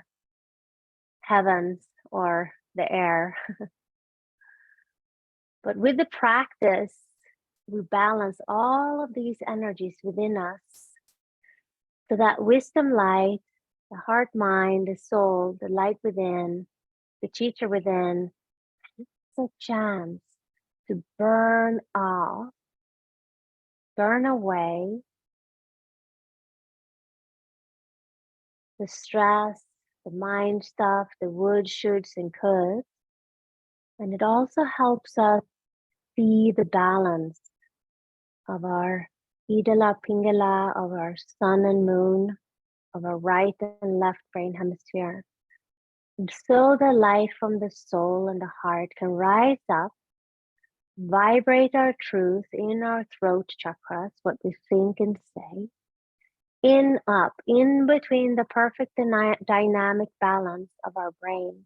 heavens or the air. But with the practice, we balance all of these energies within us so that wisdom light, the heart, mind, the soul, the light within, the teacher within, it's a chance to burn off, burn away the stress, the mind stuff, the would, shoulds, and coulds. And it also helps us see the balance of our Idala Pingala, of our sun and moon, of our right and left brain hemisphere. And so the light from the soul and the heart can rise up, vibrate our truth in our throat chakras, what we think and say, in between the perfect dynamic balance of our brain,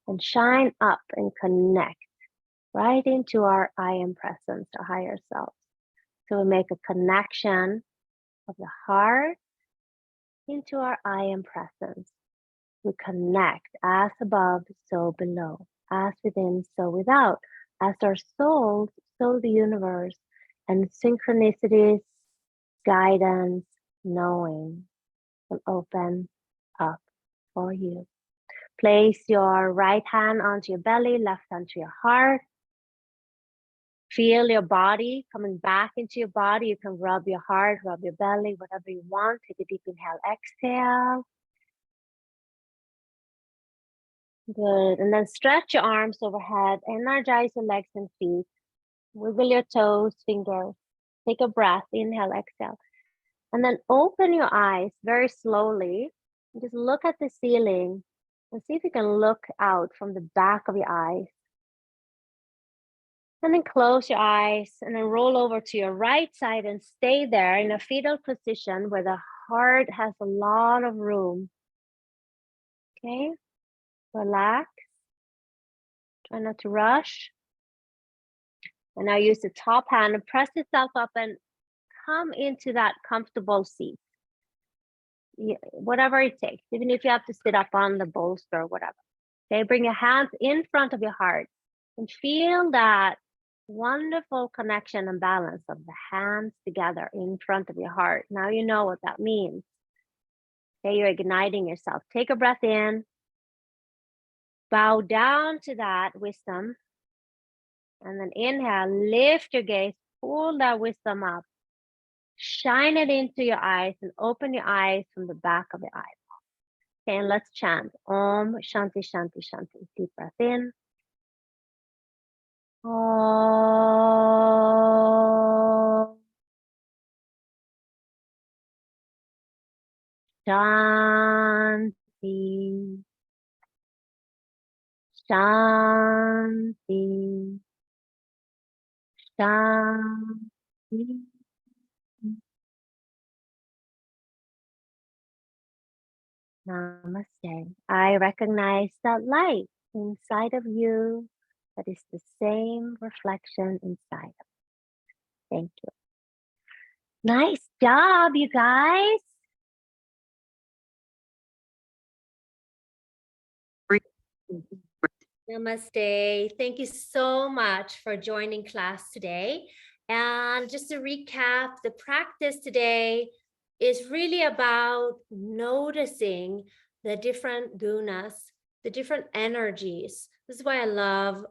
and shine up and connect right into our I am presence, our higher self. So we make a connection of the heart into our I am presence. We connect as above, so below, as within, so without, as our souls, so the universe, and synchronicities, guidance, knowing will open up for you. Place your right hand onto your belly, left hand to your heart. Feel your body coming back into your body. You can rub your heart, rub your belly, whatever you want. Take a deep inhale, exhale. Good. And then stretch your arms overhead, energize your legs and feet. Wiggle your toes, fingers. Take a breath, inhale, exhale. And then open your eyes very slowly. And just look at the ceiling and see if you can look out from the back of your eyes. And then close your eyes and then roll over to your right side and stay there in a fetal position where the heart has a lot of room. Okay, relax. Try not to rush. And now use the top hand and press yourself up and come into that comfortable seat. Whatever it takes, even if you have to sit up on the bolster or whatever. Okay, bring your hands in front of your heart and feel that wonderful connection and balance of the hands together in front of your heart. Now you know what that means. Okay, you're igniting yourself. Take a breath in. Bow down to that wisdom. And then inhale, lift your gaze, pull that wisdom up. Shine it into your eyes and open your eyes from the back of your eyes. Okay, and let's chant Om Shanti Shanti Shanti. Deep breath in. Om Shanti Shanti Shanti. Namaste. I recognize that light inside of you that is the same reflection inside of you. Thank you. Nice job, you guys. Namaste. Thank you so much for joining class today. And just to recap, the practice today is really about noticing the different gunas, the different energies. This is why I love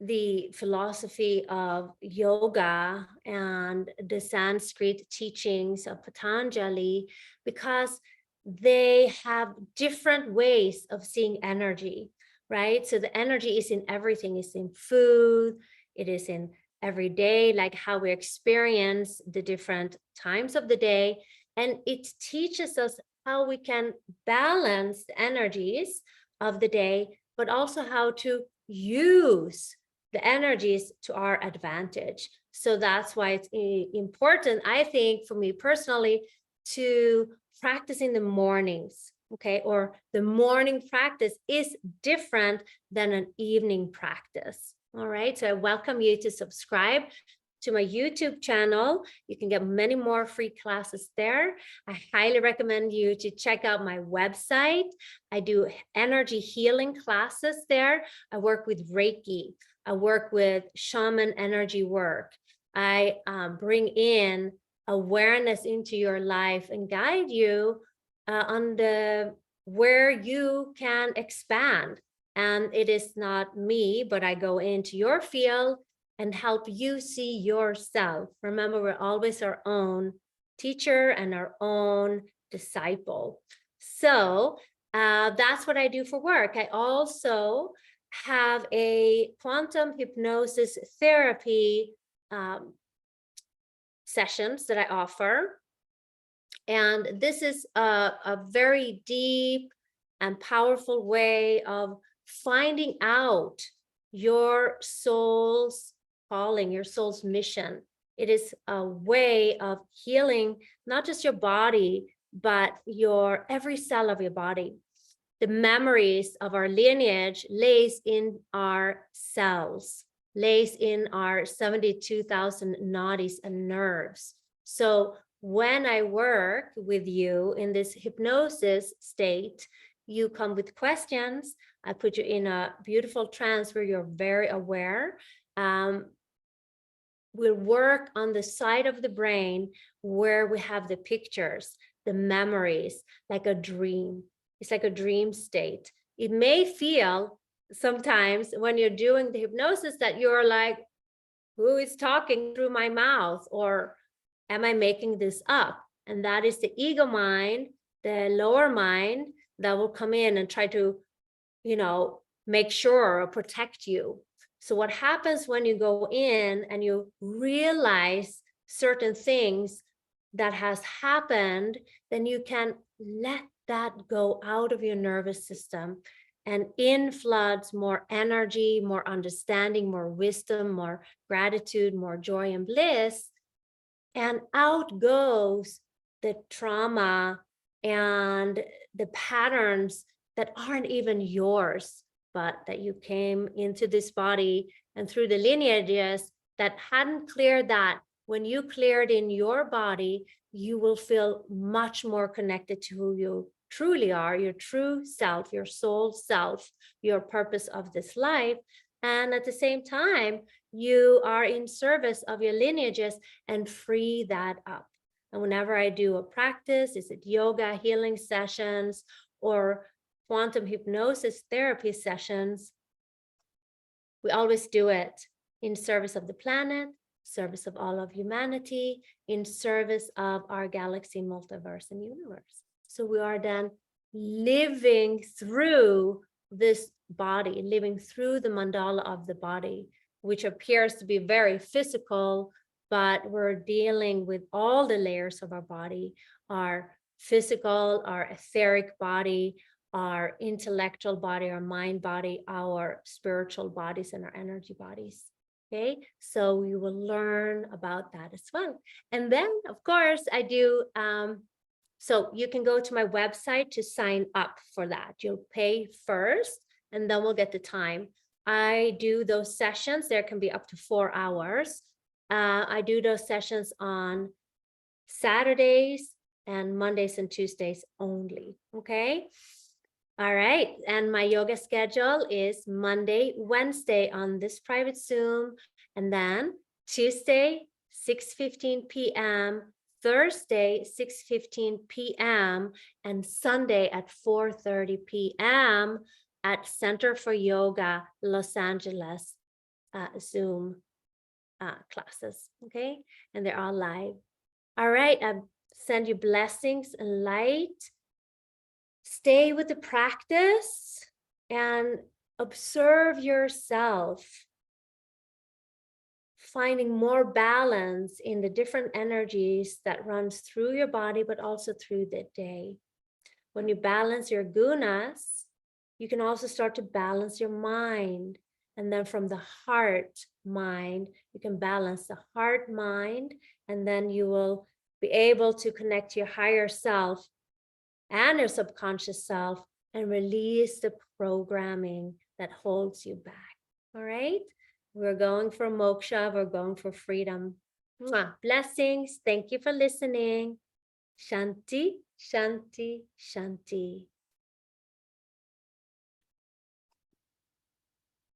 the philosophy of yoga and the Sanskrit teachings of Patanjali, because they have different ways of seeing energy, right? So the energy is in everything. It's in food, it is in every day, like how we experience the different times of the day. And it teaches us how we can balance the energies of the day, but also how to use the energies to our advantage. So that's why it's important, I think, for me personally, to practice in the mornings, okay? Or the morning practice is different than an evening practice, all right? So I welcome you to subscribe to my YouTube channel. You can get many more free classes there. I highly recommend you to check out my website. I do energy healing classes there. I work with Reiki. I work with shaman energy work. I bring in awareness into your life and guide you on the where you can expand. And it is not me, but I go into your field and help you see yourself. Remember, we're always our own teacher and our own disciple. So that's what I do for work. I also have a quantum hypnosis therapy sessions that I offer. And this is a very deep and powerful way of finding out your soul's calling, your soul's mission. It is a way of healing not just your body, but your every cell of your body. The memories of our lineage lays in our cells, lays in our 72,000 nadis and nerves. So when I work with you in this hypnosis state, you come with questions. I put you in a beautiful trance where you're very aware. We'll work on the side of the brain where we have the pictures, the memories, like a dream. It's like a dream state. It may feel sometimes when you're doing the hypnosis that you're like, who is talking through my mouth? Or am I making this up? And that is the ego mind, the lower mind, that will come in and try to, make sure or protect you. So what happens when you go in and you realize certain things that has happened, then you can let that go out of your nervous system, and in floods more energy, more understanding, more wisdom, more gratitude, more joy and bliss. And out goes the trauma and the patterns that aren't even yours, but that you came into this body and through the lineages that hadn't cleared that. When you cleared in your body, you will feel much more connected to who you truly are, your true self, your soul self, your purpose of this life. And at the same time, you are in service of your lineages and free that up. And whenever I do a practice, is it yoga, healing sessions, or quantum hypnosis therapy sessions, we always do it in service of the planet, service of all of humanity, in service of our galaxy, multiverse, and universe. So we are then living through this body, living through the mandala of the body, which appears to be very physical, but we're dealing with all the layers of our body, our physical, our etheric body, our intellectual body, our mind body, our spiritual bodies, and our energy bodies. Okay, so we will learn about that as well. And then, of course, I do, so you can go to my website to sign up for that. You'll pay first, and then we'll get the time. I do those sessions. There can be up to 4 hours. I do those sessions on Saturdays and Mondays and Tuesdays only, okay? All right, and my yoga schedule is Monday, Wednesday on this private Zoom, and then Tuesday, 6:15 p.m., Thursday, 6:15 p.m., and Sunday at 4:30 p.m. at Center for Yoga, Los Angeles, Zoom classes, okay? And they're all live. All right, I send you blessings and light. Stay with the practice and observe yourself, finding more balance in the different energies that runs through your body, but also through the day. When you balance your gunas, You can also start to balance your mind. And then from the heart mind, you can balance the heart mind, and then you will be able to connect to your higher self and your subconscious self and release the programming that holds you back. All right? We're going for moksha. We're going for freedom. Mwah. Blessings. Thank you for listening. Shanti, Shanti, Shanti.